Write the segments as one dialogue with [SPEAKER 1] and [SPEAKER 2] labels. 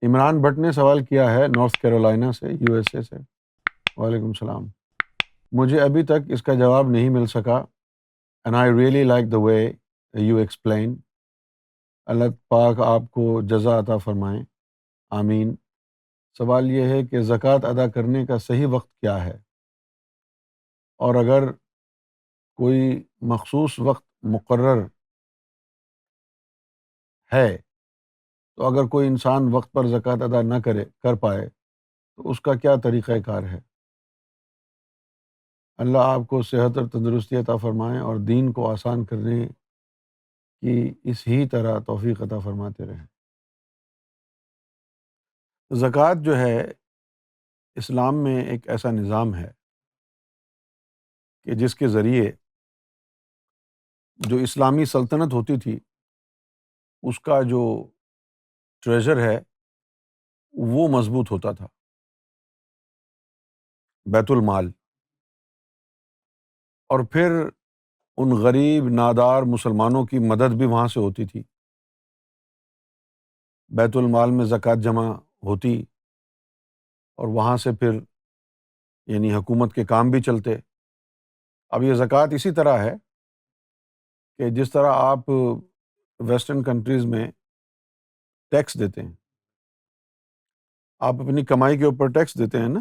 [SPEAKER 1] Imran but نے سوال کیا ہے نارتھ کیرولائنا سے، یو ایس اے سے۔ وعلیکم السلام۔ مجھے ابھی تک اس کا جواب نہیں مل سکا and I really like the way you explain۔ اللہ پاک آپ کو جزا عطا فرمائیں، آمین۔ سوال یہ ہے کہ زکوٰۃ ادا کرنے کا صحیح وقت کیا ہے، اور اگر کوئی مخصوص وقت مقرر ہے تو اگر کوئی انسان وقت پر زکوٰۃ ادا نہ کر پائے تو اس کا کیا طریقہ کار ہے؟ اللہ آپ کو صحت اور تندرستی عطا فرمائیں اور دین کو آسان کرنے کی اس ہی طرح توفیق عطا فرماتے رہیں۔ زکوٰۃ جو ہے اسلام میں ایک ایسا نظام ہے کہ جس کے ذریعے جو اسلامی سلطنت ہوتی تھی اس کا جو ٹریجر ہے وہ مضبوط ہوتا تھا، بیت المال، اور پھر ان غریب نادار مسلمانوں کی مدد بھی وہاں سے ہوتی تھی۔ بیت المال میں زکوٰۃ جمع ہوتی اور وہاں سے پھر یعنی حکومت کے کام بھی چلتے۔ اب یہ زکوٰۃ اسی طرح ہے کہ جس طرح آپ ویسٹرن کنٹریز میں ٹیکس دیتے ہیں، آپ اپنی کمائی کے اوپر ٹیکس دیتے ہیں نا،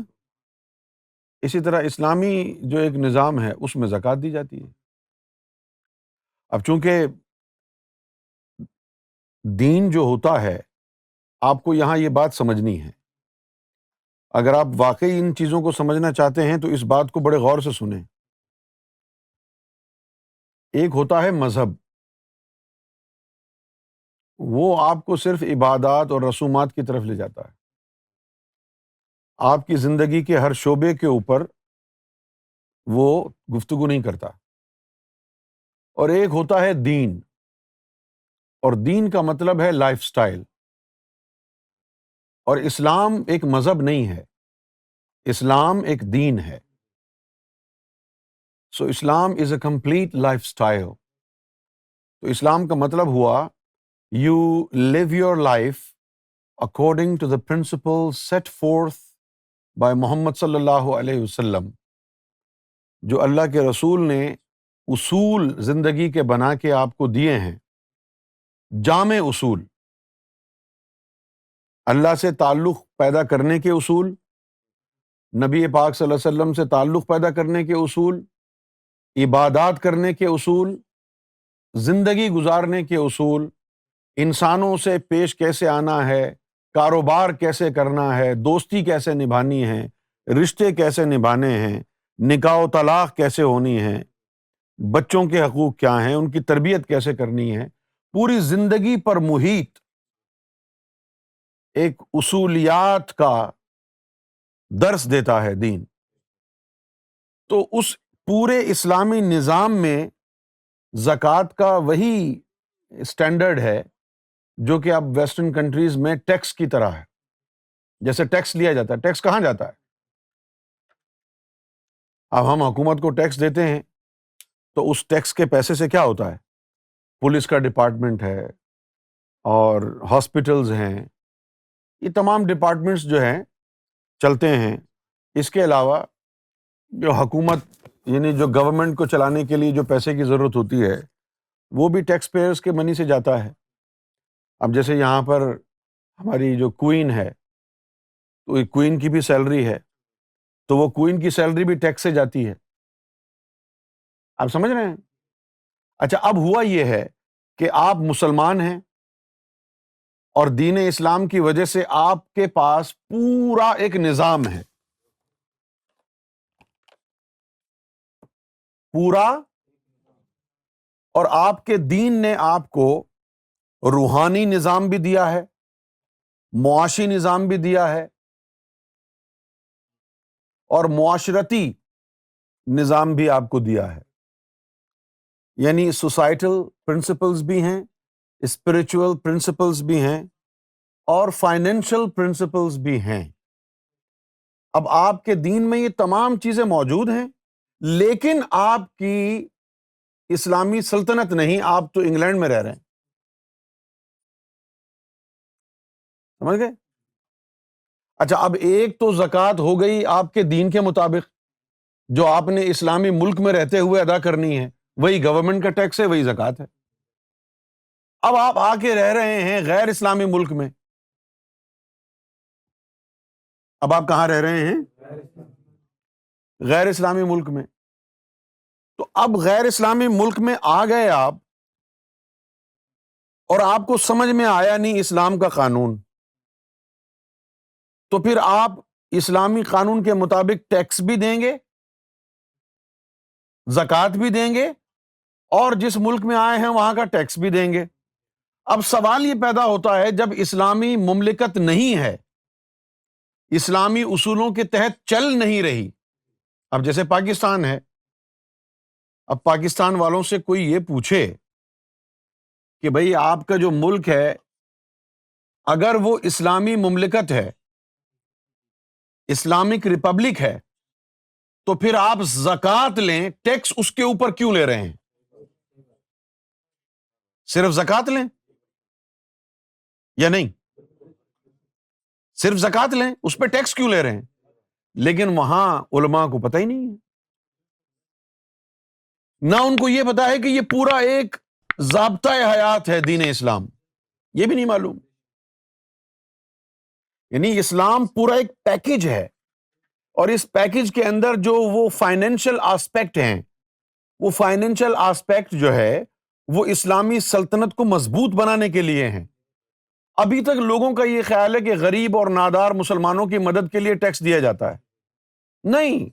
[SPEAKER 1] اسی طرح اسلامی جو ایک نظام ہے اس میں زکوٰۃ دی جاتی ہے۔ اب چونکہ دین جو ہوتا ہے آپ کو یہاں یہ بات سمجھنی ہے، اگر آپ واقعی ان چیزوں کو سمجھنا چاہتے ہیں تو اس بات کو بڑے غور سے سنیں۔ ایک ہوتا ہے مذہب، وہ آپ کو صرف عبادات اور رسومات کی طرف لے جاتا ہے، آپ کی زندگی کے ہر شعبے کے اوپر وہ گفتگو نہیں کرتا۔ اور ایک ہوتا ہے دین، اور دین کا مطلب ہے لائف سٹائل۔ اور اسلام ایک مذہب نہیں ہے، اسلام ایک دین ہے۔ So Islam is a complete life style. تو اسلام کا مطلب ہوا you live your life according to the principles set forth by Muhammad صلی اللہ علیہ وسلم، جو اللہ کے رسول نے اصول زندگی کے بنا کے آپ کو دیے ہیں، جامع اصول، اللہ سے تعلق پیدا کرنے کے اصول، نبی پاک صلی اللہ علیہ وسلم سے تعلق پیدا کرنے کے اصول، عبادات کرنے کے اصول، زندگی گزارنے کے اصول، انسانوں سے پیش کیسے آنا ہے، کاروبار کیسے کرنا ہے، دوستی کیسے نبھانی ہے، رشتے کیسے نبھانے ہیں، نکاح و طلاق کیسے ہونی ہے، بچوں کے حقوق کیا ہیں، ان کی تربیت کیسے کرنی ہے، پوری زندگی پر محیط ایک اصولیات کا درس دیتا ہے دین۔ تو اس پورے اسلامی نظام میں زکوٰۃ کا وہی اسٹینڈرڈ ہے جو کہ اب ویسٹرن کنٹریز میں ٹیکس کی طرح ہے۔ جیسے ٹیکس لیا جاتا ہے، ٹیکس کہاں جاتا ہے؟ اب ہم حکومت کو ٹیکس دیتے ہیں تو اس ٹیکس کے پیسے سے کیا ہوتا ہے؟ پولیس کا ڈپارٹمنٹ ہے اور ہاسپٹلز ہیں، یہ تمام ڈپارٹمنٹس جو ہیں چلتے ہیں۔ اس کے علاوہ جو حکومت یعنی جو گورنمنٹ کو چلانے کے لیے جو پیسے کی ضرورت ہوتی ہے وہ بھی ٹیکس پیئرس کے منی سے جاتا ہے۔ اب جیسے یہاں پر ہماری جو کوئین ہے تو کوئین کی بھی سیلری ہے، تو وہ کوئین کی سیلری بھی ٹیکس سے جاتی ہے۔ آپ سمجھ رہے ہیں؟ اچھا، اب ہوا یہ ہے کہ آپ مسلمان ہیں اور دین اسلام کی وجہ سے آپ کے پاس پورا ایک نظام ہے، پورا، اور آپ کے دین نے آپ کو روحانی نظام بھی دیا ہے، معاشی نظام بھی دیا ہے، اور معاشرتی نظام بھی آپ کو دیا ہے۔ یعنی سوسائٹل پرنسپلز بھی ہیں، اسپرچول پرنسپلز بھی ہیں، اور فائنینشل پرنسپلز بھی ہیں۔ اب آپ کے دین میں یہ تمام چیزیں موجود ہیں، لیکن آپ کی اسلامی سلطنت نہیں، آپ تو انگلینڈ میں رہ رہے ہیں، سمجھ گئے؟ اچھا، اب ایک تو زکوٰۃ ہو گئی آپ کے دین کے مطابق، جو آپ نے اسلامی ملک میں رہتے ہوئے ادا کرنی ہے، وہی گورنمنٹ کا ٹیکس ہے، وہی زکوٰۃ ہے۔ اب آپ آ کے رہ رہے ہیں غیر اسلامی ملک میں، اب آپ کہاں رہ رہے ہیں؟ غیر اسلامی ملک میں۔ تو اب غیر اسلامی ملک میں آ گئے آپ، اور آپ کو سمجھ میں آیا نہیں اسلام کا قانون، تو پھر آپ اسلامی قانون کے مطابق ٹیکس بھی دیں گے، زکوٰۃ بھی دیں گے، اور جس ملک میں آئے ہیں وہاں کا ٹیکس بھی دیں گے۔ اب سوال یہ پیدا ہوتا ہے، جب اسلامی مملکت نہیں ہے، اسلامی اصولوں کے تحت چل نہیں رہی، اب جیسے پاکستان ہے، اب پاکستان والوں سے کوئی یہ پوچھے کہ بھئی آپ کا جو ملک ہے، اگر وہ اسلامی مملکت ہے، اسلامک ریپبلک ہے، تو پھر آپ زکوٰۃ لیں، ٹیکس اس کے اوپر کیوں لے رہے ہیں؟ صرف زکوٰۃ لیں یا نہیں؟ صرف زکوٰۃ لیں، اس پہ ٹیکس کیوں لے رہے ہیں؟ لیکن وہاں علماء کو پتہ ہی نہیں ہے، نہ ان کو یہ پتا ہے کہ یہ پورا ایک ضابطۂ حیات ہے دین اسلام، یہ بھی نہیں معلوم۔ یعنی اسلام پورا ایک پیکج ہے، اور اس پیکج کے اندر جو وہ فائنینشل آسپیکٹ ہیں، وہ فائنینشل آسپیکٹ جو ہے وہ اسلامی سلطنت کو مضبوط بنانے کے لیے ہیں۔ ابھی تک لوگوں کا یہ خیال ہے کہ غریب اور نادار مسلمانوں کی مدد کے لیے ٹیکس دیا جاتا ہے، نہیں۔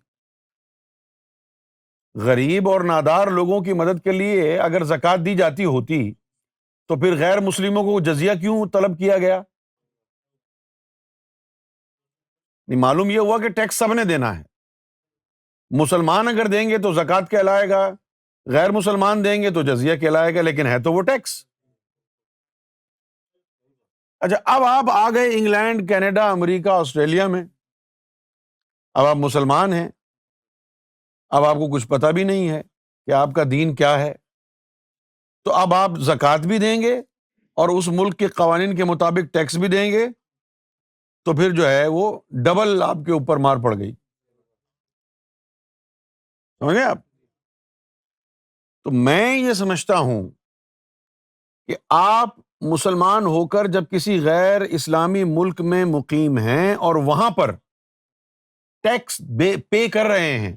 [SPEAKER 1] غریب اور نادار لوگوں کی مدد کے لیے اگر زکوٰۃ دی جاتی ہوتی تو پھر غیر مسلموں کو جزیہ کیوں طلب کیا گیا؟ نہیں، معلوم یہ ہوا کہ ٹیکس سب نے دینا ہے، مسلمان اگر دیں گے تو زکوٰۃ کہلائے گا، غیر مسلمان دیں گے تو جزیہ کہلائے گا، لیکن ہے تو وہ ٹیکس۔ اچھا، اب آپ آ گئے انگلینڈ، کینیڈا، امریکہ، آسٹریلیا میں، اب آپ مسلمان ہیں، اب آپ کو کچھ پتہ بھی نہیں ہے کہ آپ کا دین کیا ہے، تو اب آپ زکوٰۃ بھی دیں گے اور اس ملک کے قوانین کے مطابق ٹیکس بھی دیں گے، تو پھر جو ہے وہ ڈبل آپ کے اوپر مار پڑ گئی، سمجھ گئے آپ؟ تو میں یہ سمجھتا ہوں کہ آپ مسلمان ہو کر جب کسی غیر اسلامی ملک میں مقیم ہیں اور وہاں پر ٹیکس پے کر رہے ہیں،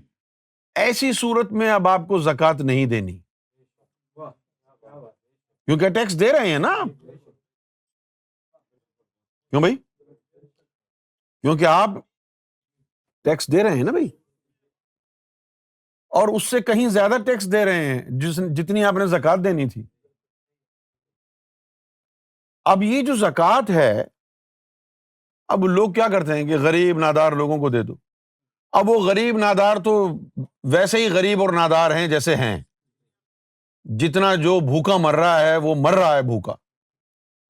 [SPEAKER 1] ایسی صورت میں اب آپ کو زکوٰۃ نہیں دینی، کیونکہ ٹیکس دے رہے ہیں نا آپ۔ کیوں بھائی؟ کیونکہ آپ ٹیکس دے رہے ہیں نا بھائی، اور اس سے کہیں زیادہ ٹیکس دے رہے ہیں جتنی آپ نے زکوٰۃ دینی تھی۔ اب یہ جو زکوٰۃ ہے، اب لوگ کیا کرتے ہیں کہ غریب نادار لوگوں کو دے دو۔ اب وہ غریب نادار تو ویسے ہی غریب اور نادار ہیں جیسے ہیں، جتنا جو بھوکا مر رہا ہے وہ مر رہا ہے بھوکا،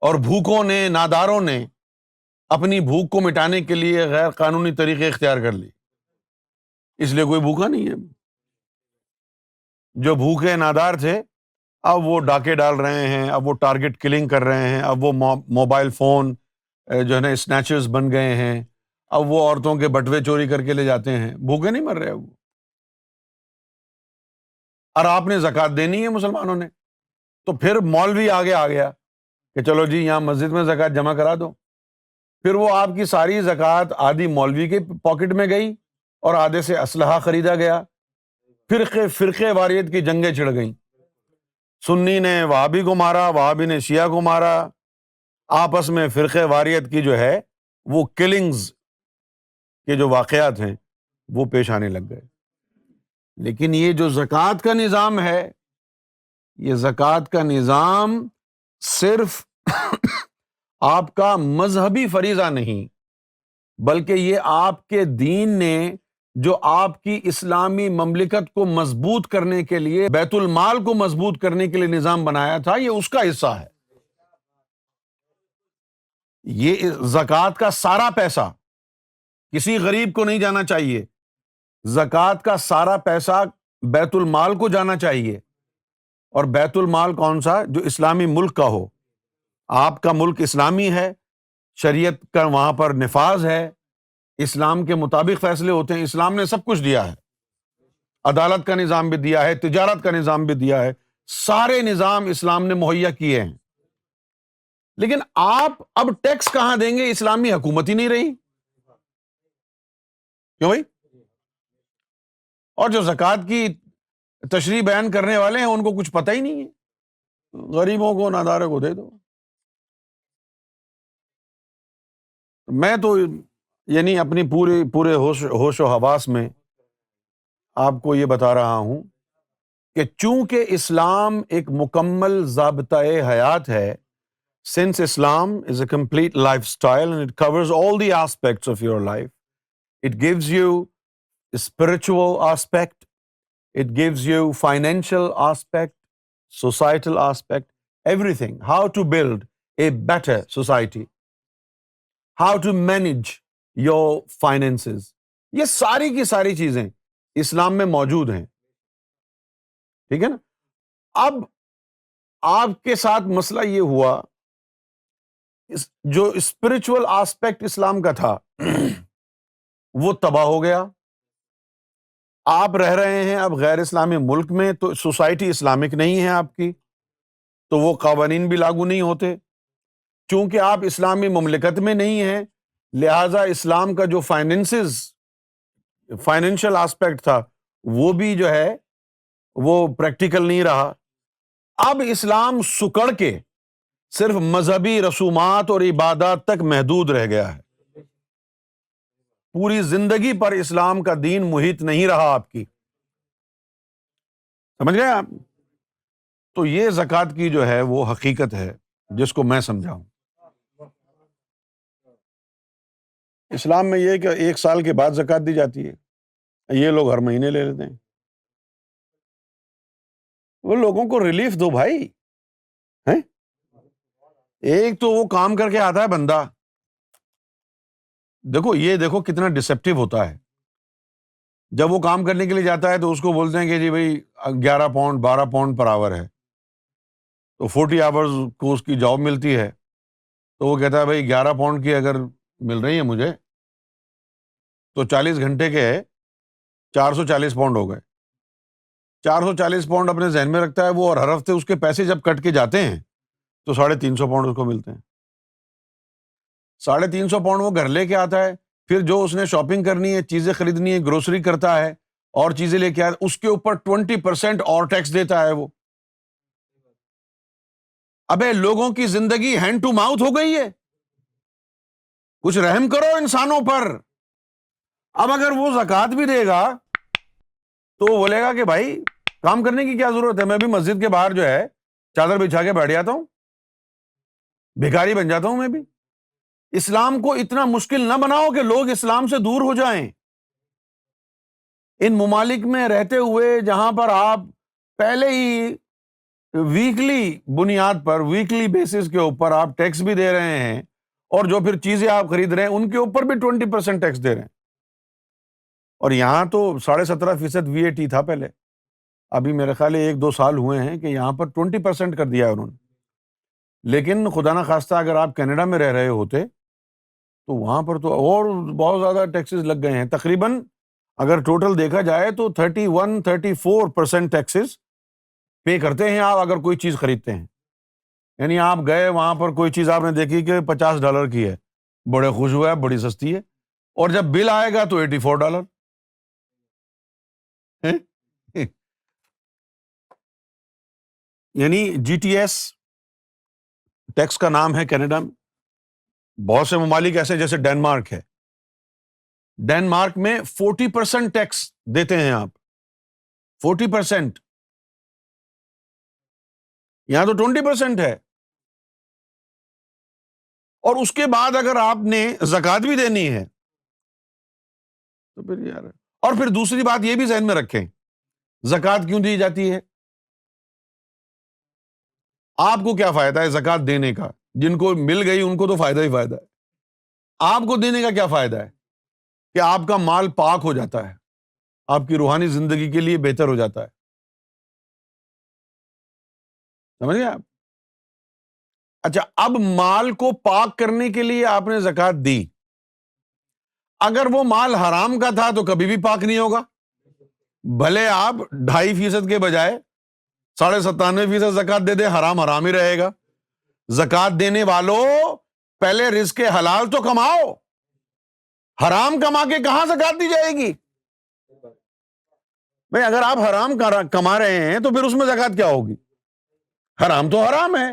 [SPEAKER 1] اور بھوکوں نے، ناداروں نے اپنی بھوک کو مٹانے کے لیے غیر قانونی طریقے اختیار کر لی، اس لیے کوئی بھوکا نہیں ہے۔ جو بھوکے نادار تھے اب وہ ڈاکے ڈال رہے ہیں، اب وہ ٹارگٹ کلنگ کر رہے ہیں، اب وہ موبائل فون جو ہے نا اسنیچرز بن گئے ہیں، اب وہ عورتوں کے بٹوے چوری کر کے لے جاتے ہیں، بھوکے نہیں مر رہے وہ۔ اور آپ نے زکوٰۃ دینی ہے مسلمانوں نے، تو پھر مولوی آگے آ گیا کہ چلو جی یہاں مسجد میں زکوٰۃ جمع کرا دو، پھر وہ آپ کی ساری زکوٰۃ آدھی مولوی کے پاکٹ میں گئی اور آدھے سے اسلحہ خریدا گیا، فرقے واریت کی جنگیں چھڑ گئیں، سنی نے وہابی کو مارا، وہابی نے شیعہ کو مارا، آپس میں فرقے واریت کی جو ہے وہ کلنگز کے جو واقعات ہیں وہ پیش آنے لگ گئے۔ لیکن یہ جو زکوٰۃ کا نظام ہے، یہ زکوٰۃ کا نظام صرف آپ کا مذہبی فریضہ نہیں، بلکہ یہ آپ کے دین نے جو آپ کی اسلامی مملکت کو مضبوط کرنے کے لیے، بیت المال کو مضبوط کرنے کے لیے نظام بنایا تھا، یہ اس کا حصہ ہے۔ یہ زکوٰۃ کا سارا پیسہ کسی غریب کو نہیں جانا چاہیے، زکوٰۃ کا سارا پیسہ بیت المال کو جانا چاہیے، اور بیت المال کون سا؟ جو اسلامی ملک کا ہو۔ آپ کا ملک اسلامی ہے، شریعت کا وہاں پر نفاذ ہے، اسلام کے مطابق فیصلے ہوتے ہیں. اسلام نے سب کچھ دیا ہے، عدالت کا نظام بھی دیا ہے، تجارت کا نظام بھی دیا ہے، سارے نظام اسلام نے مہیا کیے ہیں. لیکن آپ اب ٹیکس کہاں دیں گے؟ اسلامی حکومت ہی نہیں رہی. کیوں بھائی؟ اور جو زکوٰۃ کی تشریح بیان کرنے والے ہیں ان کو کچھ پتہ ہی نہیں ہے، غریبوں کو ناداروں کو دے دو. میں تو یعنی اپنی پورے ہوش و حواس میں آپ کو یہ بتا رہا ہوں کہ چونکہ اسلام ایک مکمل ضابطۂ حیات ہے. Since Islam is a complete lifestyle and it covers all the aspects of your life, it gives you a spiritual aspect, it gives you financial aspect, societal aspect, everything. How to build a better society, how to manage your finances. یہ ساری کی ساری چیزیں اسلام میں موجود ہیں. ٹھیک ہے نا؟ اب آپ کے ساتھ مسئلہ یہ ہوا، جو اسپرچول آسپیکٹ اسلام کا تھا وہ تباہ ہو گیا. آپ رہ رہے ہیں اب غیر اسلامی ملک میں، تو سوسائٹی اسلامک نہیں ہے آپ کی، تو وہ قوانین بھی لاگو نہیں ہوتے. چونکہ آپ اسلامی مملکت میں نہیں ہیں، لہذا اسلام کا جو فائنینشل آسپیکٹ تھا وہ بھی جو ہے وہ پریکٹیکل نہیں رہا. اب اسلام سکڑ کے صرف مذہبی رسومات اور عبادات تک محدود رہ گیا ہے. پوری زندگی پر اسلام کا دین محیط نہیں رہا آپ کی. سمجھ گئے آپ؟ تو یہ زکوٰۃ کی جو ہے وہ حقیقت ہے جس کو میں سمجھاؤں. اسلام میں یہ کہ 1 سال کے بعد زکوٰۃ دی جاتی ہے، یہ لوگ ہر مہینے لے لیتے ہیں. وہ لوگوں کو ریلیف دو بھائی. ہیں؟ ایک تو وہ کام کر کے آتا ہے بندہ، دیکھو کتنا ڈسیپٹیو ہوتا ہے. جب وہ کام کرنے کے لیے جاتا ہے تو اس کو بولتے ہیں کہ جی بھائی 11 پاؤنڈ 12 پاؤنڈ پر آور ہے، تو 40 آورز کو اس کی جاب ملتی ہے. تو وہ کہتا ہے بھائی 11 پاؤنڈ کی اگر مل رہی ہے مجھے تو 40 گھنٹے کے 440 پاؤنڈ ہو گئے. 440 پاؤنڈ اپنے ذہن میں رکھتا ہے وہ، اور ہر ہفتے اس کے پیسے جب کٹ کے جاتے ہیں تو 350 پاؤنڈ اس کو ملتے ہیں. 350 پاؤنڈ وہ گھر لے کے آتا ہے، پھر جو اس نے شاپنگ کرنی ہے، چیزیں خریدنی ہے، گروسری کرتا ہے اور چیزیں لے کے آتا ہے، اس کے اوپر 20% اور ٹیکس دیتا ہے وہ. ابے لوگوں کی زندگی ہینڈ ٹو ماؤتھ ہو گئی ہے، کچھ رحم کرو انسانوں پر. اب اگر وہ زکوٰۃ بھی دے گا تو وہ بولے گا کہ بھائی کام کرنے کی کیا ضرورت ہے، میں بھی مسجد کے باہر جو ہے چادر بچھا کے بیٹھ جاتا ہوں، بھکاری بن جاتا ہوں میں بھی. اسلام کو اتنا مشکل نہ بناؤ کہ لوگ اسلام سے دور ہو جائیں. ان ممالک میں رہتے ہوئے جہاں پر آپ پہلے ہی ویکلی بنیاد پر، ویکلی بیسس کے اوپر آپ ٹیکس بھی دے رہے ہیں، اور جو پھر چیزیں آپ خرید رہے ہیں ان کے اوپر بھی 20% ٹیکس دے رہے ہیں. اور یہاں تو 17.5% VAT تھا پہلے، ابھی میرے خیال 1-2 سال ہوئے ہیں کہ یہاں پر 20% کر دیا ہے انہوں نے. لیکن خدا نخواستہ اگر آپ کینیڈا میں رہ رہے ہوتے تو وہاں پر تو اور بہت زیادہ ٹیکسز لگ گئے ہیں. تقریباً اگر ٹوٹل دیکھا جائے تو 31-34% ٹیکسز پے کرتے ہیں آپ اگر کوئی چیز خریدتے ہیں. یعنی آپ گئے وہاں پر کوئی چیز آپ نے دیکھی کہ $50 کی ہے، بڑے خوش ہوا ہے، بڑی سستی ہے، اور جب بل آئے گا تو $84. یعنی GTS ٹیکس کا نام ہے کینیڈا میں. بہت سے ممالک ایسے جیسے ڈینمارک ہے، ڈینمارک میں 40% ٹیکس دیتے ہیں آپ. 40%. یہاں تو 20% ہے. اور اس کے بعد اگر آپ نے زکوٰۃ بھی دینی ہے تو پھر یار، اور پھر دوسری بات یہ بھی ذہن میں رکھیں، زکوٰۃ کیوں دی جاتی ہے؟ آپ کو کیا فائدہ ہے زکوٰۃ دینے کا؟ جن کو مل گئی ان کو تو فائدہ ہی فائدہ ہے. آپ کو دینے کا کیا فائدہ ہے کہ آپ کا مال پاک ہو جاتا ہے، آپ کی روحانی زندگی کے لیے بہتر ہو جاتا ہے. سمجھ گئے آپ؟ اچھا، اب مال کو پاک کرنے کے لیے آپ نے زکوٰۃ دی. اگر وہ مال حرام کا تھا تو کبھی بھی پاک نہیں ہوگا. بھلے آپ 2.5% کے بجائے 97.5% زکوٰۃ دے دیں، حرام حرام ہی رہے گا. زکوٰۃ دینے والوں پہلے رزق حلال تو کماؤ. حرام کما کے کہاں زکوٰۃ دی جائے گی؟ بھئی اگر آپ حرام کما رہے ہیں تو پھر اس میں زکوٰۃ کیا ہوگی؟ حرام تو حرام ہے.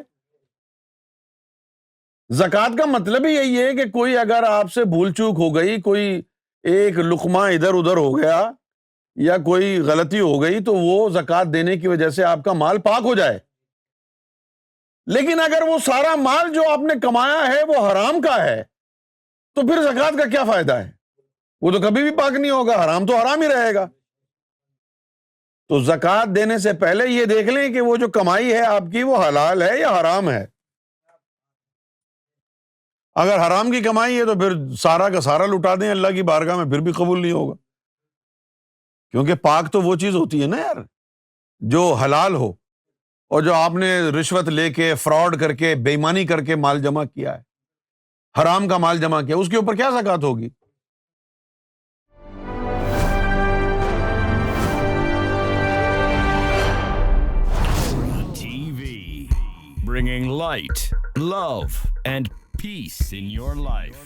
[SPEAKER 1] زکوٰۃ کا مطلب ہی یہی ہے کہ کوئی اگر آپ سے بھول چوک ہو گئی، کوئی ایک لقمہ ادھر ادھر ہو گیا یا کوئی غلطی ہو گئی تو وہ زکوٰۃ دینے کی وجہ سے آپ کا مال پاک ہو جائے. لیکن اگر وہ سارا مال جو آپ نے کمایا ہے وہ حرام کا ہے تو پھر زکوٰۃ کا کیا فائدہ ہے؟ وہ تو کبھی بھی پاک نہیں ہوگا، حرام تو حرام ہی رہے گا. تو زکوٰۃ دینے سے پہلے یہ دیکھ لیں کہ وہ جو کمائی ہے آپ کی وہ حلال ہے یا حرام ہے. اگر حرام کی کمائی ہے تو پھر سارا کا سارا لٹا دیں اللہ کی بارگاہ میں، پھر بھی قبول نہیں ہوگا. کیونکہ پاک تو وہ چیز ہوتی ہے نا یار جو حلال ہو، اور جو آپ نے رشوت لے کے فراڈ کر کے بے ایمانی کر کے مال جمع کیا ہے، حرام کا مال جمع کیا، اس کے اوپر کیا زکوٰۃ ہوگی؟
[SPEAKER 2] TV, bringing light, love, and peace in your life.